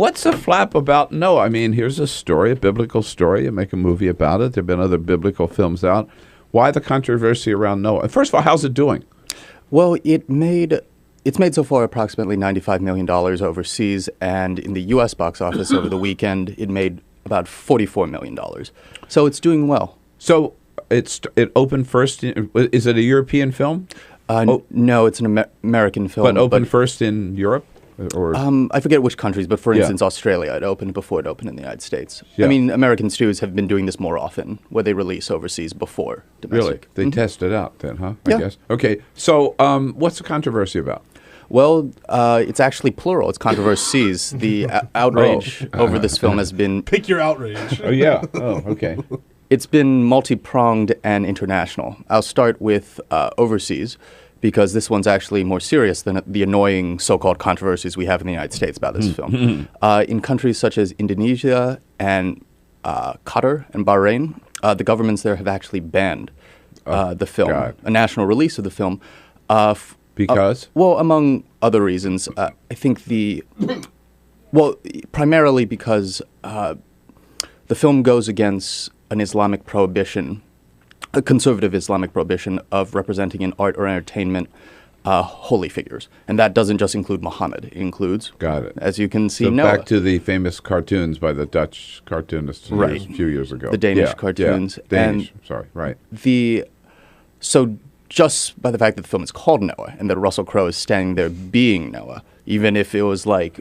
what's the flap about Noah? I mean, here's a story, a biblical story. You make a movie about it. There have been other biblical films out. Why the controversy around Noah? First of all, how's it doing? Well, it's made so far approximately $95 million overseas, and in the U.S. box office over the weekend, it made about $44 million. So it's doing well. So it opened first. Is it a European film? No, it's an American film. But opened first in Europe? Or I forget which countries, but for instance, Australia, it opened before it opened in the United States. Yeah. I mean, American studios have been doing this more often, where they release overseas before domestic. Really? They test it out then, huh? Yeah. I guess. Okay. So what's the controversy about? Well, it's actually plural. It's controversies. The outrage over this film has been... Pick your outrage. Oh, yeah. Oh, okay. It's been multi-pronged and international. I'll start with overseas, because this one's actually more serious than the annoying so-called controversies we have in the United States about this film. In countries such as Indonesia and Qatar and Bahrain, the governments there have actually banned the film, a national release of the film. Because? Well, among other reasons, I think primarily because the film goes against an Islamic prohibition, a conservative Islamic prohibition of representing in art or entertainment holy figures. And that doesn't just include Muhammad. It includes, as you can see, Noah. Back to the famous cartoons by the Dutch cartoonists a few years ago. The Danish cartoons. Yeah. Danish, sorry, right. So just by the fact that the film is called Noah and that Russell Crowe is standing there being Noah, even if it was like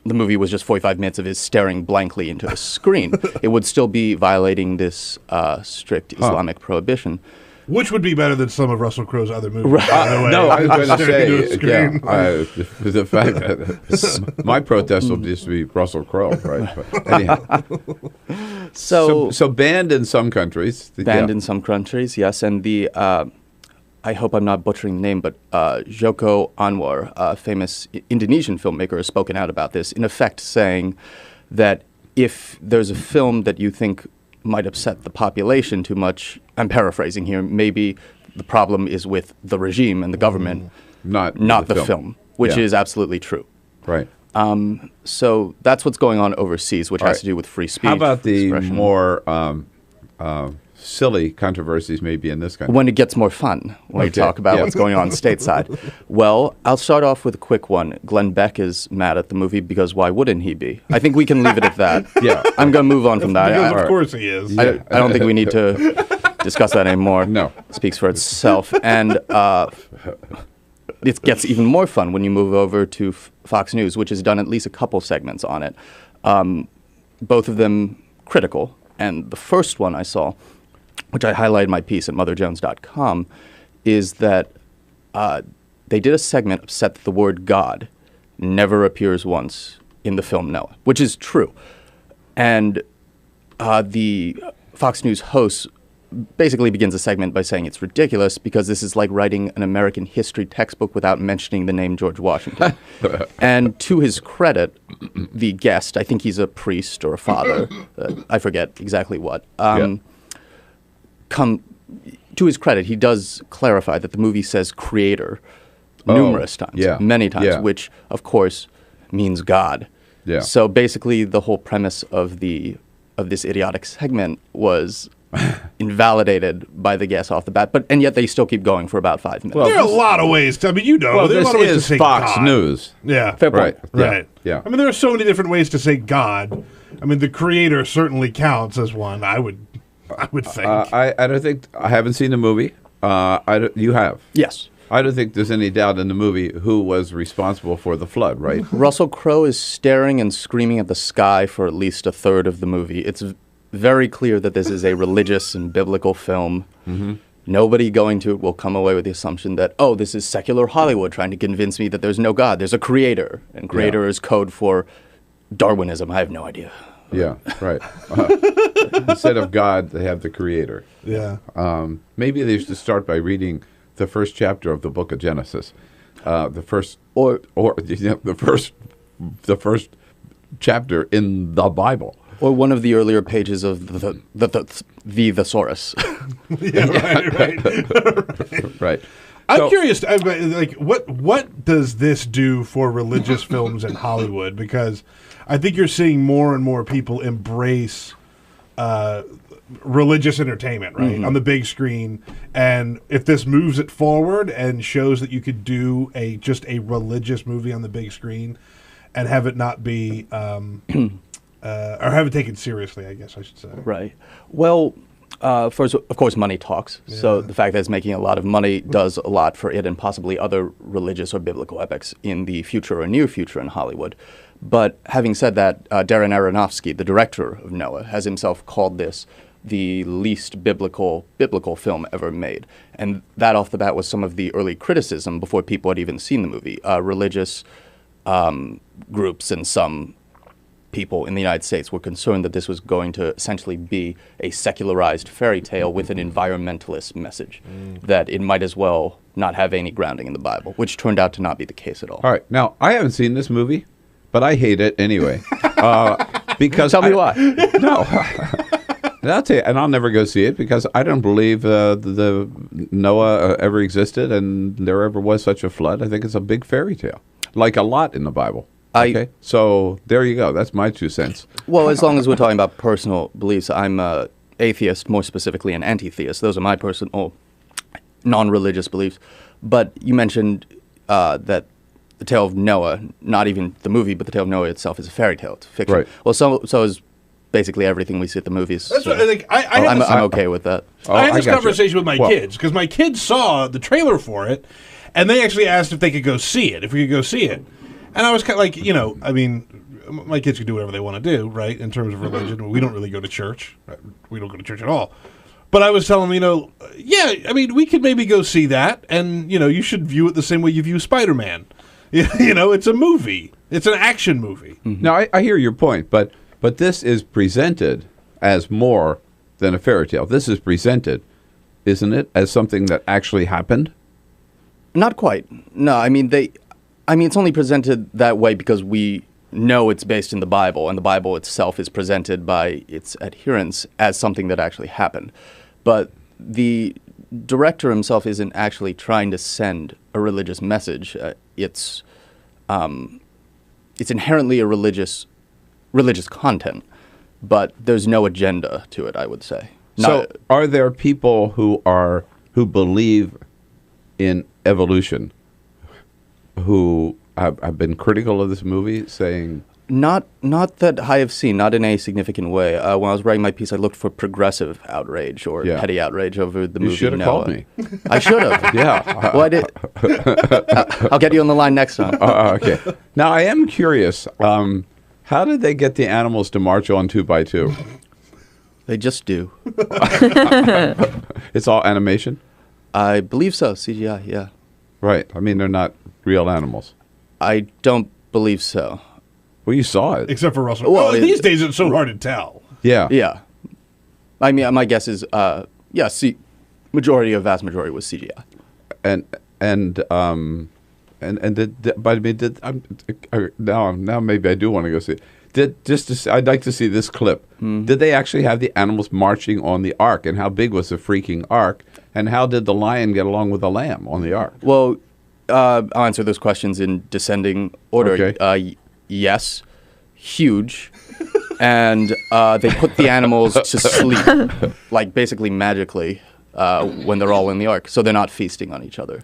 the movie was just 45 minutes of his staring blankly into a screen, it would still be violating this strict Islamic prohibition. Which would be better than some of Russel Crowe's other movies. Right. By the way. No, I was going to say, The fact that my protest will just be Russell Crowe, right? But anyhow. So banned in some countries. Banned in some countries, yes. And I hope I'm not butchering the name, but Joko Anwar, a famous Indonesian filmmaker, has spoken out about this, in effect saying that if there's a film that you think might upset the population too much, I'm paraphrasing here, maybe the problem is with the regime and the government, not the film, which is absolutely true. Right. So that's what's going on overseas, which has to do with free speech. How about the more silly controversies maybe in this country? When it gets more fun, when we talk about what's going on stateside. Well, I'll start off with a quick one. Glenn Beck is mad at the movie because why wouldn't he be? I think we can leave it at that. I'm going to move on from that. Because of course he is. I don't think we need to discuss that anymore. No. It speaks for itself. And it gets even more fun when you move over to Fox News, which has done at least a couple segments on it. Both of them critical. And the first one I saw, which I highlighted in my piece at motherjones.com, is that they did a segment upset that the word God never appears once in the film Noah, which is true. And the Fox News host basically begins a segment by saying it's ridiculous because this is like writing an American history textbook without mentioning the name George Washington. And to his credit, the guest, I think he's a priest or a father, I forget exactly what, to his credit, he does clarify that the movie says creator numerous times, many times, which, of course, means God. Yeah. So basically, the whole premise of this idiotic segment was invalidated by the guest off the bat, and yet they still keep going for about 5 minutes. Well, there are a lot of ways to, there's a lot of ways to say Fox God. News. Yeah. Fair point. Right. Yeah. I mean, there are so many different ways to say God. I mean, the creator certainly counts as one, I would think. I don't think, I haven't seen the movie. You have? Yes. I don't think there's any doubt in the movie who was responsible for the flood, right? Russell Crowe is staring and screaming at the sky for at least a third of the movie. It's very clear that this is a religious and biblical film. Mm-hmm. Nobody going to it will come away with the assumption that, this is secular Hollywood trying to convince me that there's no God. There's a creator, and creator is code for Darwinism. I have no idea. Yeah, right. Instead of God, they have the creator. Yeah. Maybe they should start by reading the first chapter of the book of Genesis. The first chapter in the Bible. Or one of the earlier pages of the thesaurus. Right. Right. I'm curious, like, what does this do for religious films in Hollywood? Because I think you're seeing more and more people embrace religious entertainment, right, on the big screen. And if this moves it forward and shows that you could do just a religious movie on the big screen and have it not be, or have it taken seriously, I guess I should say. Right. Well, first, of course, money talks. Yeah. So the fact that it's making a lot of money does a lot for it and possibly other religious or biblical epics in the future or near future in Hollywood. But having said that, Darren Aronofsky, the director of Noah, has himself called this the least biblical film ever made. And that off the bat was some of the early criticism before people had even seen the movie. Religious groups and some people in the United States were concerned that this was going to essentially be a secularized fairy tale with an environmentalist message, that it might as well not have any grounding in the Bible, which turned out to not be the case at all. All right. Now, I haven't seen this movie, but I hate it anyway. Because Tell me why. No. I'll tell you, and I'll never go see it because I don't believe the Noah ever existed and there ever was such a flood. I think it's a big fairy tale, like a lot in the Bible. Okay, so there you go. That's my 2 cents. Well, as long as we're talking about personal beliefs, I'm an atheist, more specifically an anti-theist. Those are my personal non-religious beliefs. But you mentioned that the tale of Noah, not even the movie, but the tale of Noah itself is a fairy tale. It's fiction. Right. Well, so is basically everything we see at the movies. That's so what I think. I'm okay with that. I had this conversation with my kids because my kids saw the trailer for it, and they actually asked if they could go see it, if we could go see it. And I was kind of like, I mean, my kids can do whatever they want to do, right, in terms of religion. We don't really go to church. We don't go to church at all. But I was telling them, yeah, I mean, we could maybe go see that, and, you should view it the same way you view Spider-Man. It's a movie. It's an action movie. Mm-hmm. Now, I hear your point, but this is presented as more than a fairy tale. This is presented, isn't it, as something that actually happened? Not quite. No, I mean, it's only presented that way because we know it's based in the Bible, and the Bible itself is presented by its adherents as something that actually happened. But the director himself isn't actually trying to send a religious message. It's inherently a religious content, but there's no agenda to it, I would say. So are there people who believe in evolution who have been critical of this movie, saying... Not that I have seen, not in a significant way. When I was writing my piece, I looked for progressive outrage or petty outrage over the movie. You should have called me. I should have. Yeah. Well, I did. I'll get you on the line next time. Okay. Now, I am curious. How did they get the animals to march on 2 by 2? They just do. It's all animation? I believe so. CGI, yeah. Right. I mean, they're not real animals. I don't believe so. Well, you saw it. Except for Russell Crowe. Well, these days it's so hard to tell. Yeah. Yeah. I mean, my guess is, vast majority was CGI. Now maybe I do want to go see it. I'd like to see this clip. Did they actually have the animals marching on the ark, and how big was the freaking ark, and how did the lion get along with the lamb on the ark? Well, I'll answer those questions in descending order. Okay. Yes, huge, and they put the animals to sleep, like basically magically, when they're all in the ark, so they're not feasting on each other.